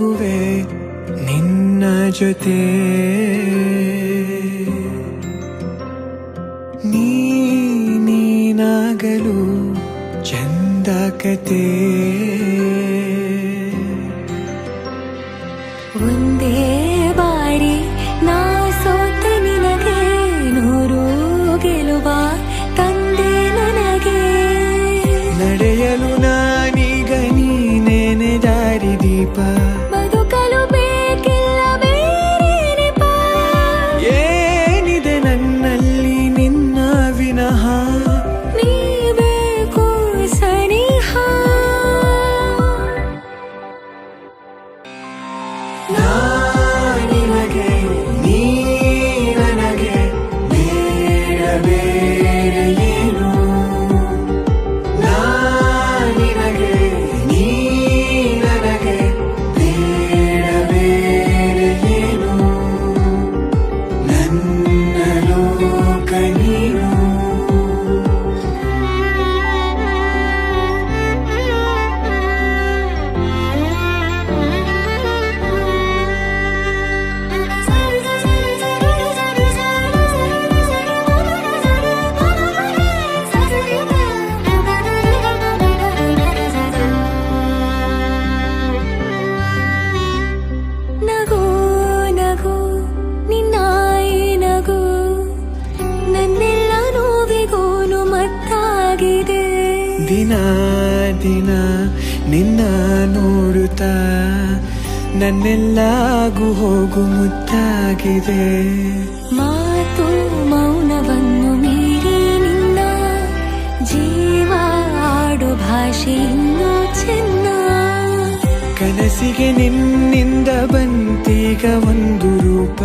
ಸಾಗುವೆ ನಿನ್ನ ಜೊತೆ ನೀನಾಗಲು ಚಂದ ಕತೆ ಒಂದೇ ಬಾರಿ ನಾ ಸೋತ ನಿನಗೆ ನೂರು ಗೆಲುವ ತಂದೆ ನನಗೆ ನಡೆಯಲು ನಾನೀಗ ನೀನೇನೆ ದಾರಿದೀಪ ಬದುಕಲು ಬೇಕಿಲ್ಲ ಬೇರೆ ನೆಪ ಏನಿದೆ ನನ್ನಲ್ಲಿ ನಿನ್ನ ವಿನಃ ನೀ ಬೇಕು ಸನಿಹ ನಿನಗೆ ನೀ ನನಗೆ ಬೇಡ ಬೇರೆ ಏನು ನಿನಗೆ ನೀ ನನಗೆ ಬೇಡ ಬೇರೆ ಏನು ನನ್ನ ಲೋಕ ನೀನು ನಗು ನಗು ನಿನ್ನಾಯಿ ನಗು ನನ್ನೆಲ್ಲ ನೋವಿಗೋನು ಮತ್ತಾಗಿದೆ ದಿನ ದಿನ ನಿನ್ನ ನೋಡುತ್ತಾ ನನ್ನೆಲ್ಲಾಗು ಹೋಗು ಮುತ್ತಾಗಿದೆ ಮಾತು ಮೌನವನ್ನು ಮೀರಿ ನಿನ್ನ ಜೀವ ಆಡು ಭಾಷೆ ಇನ್ನೂ ಚೆನ್ನ ಕನಸಿಗೆ ನಿನ್ನಿಂದ ಬಂತೀಗ ಒಂದು ರೂಪ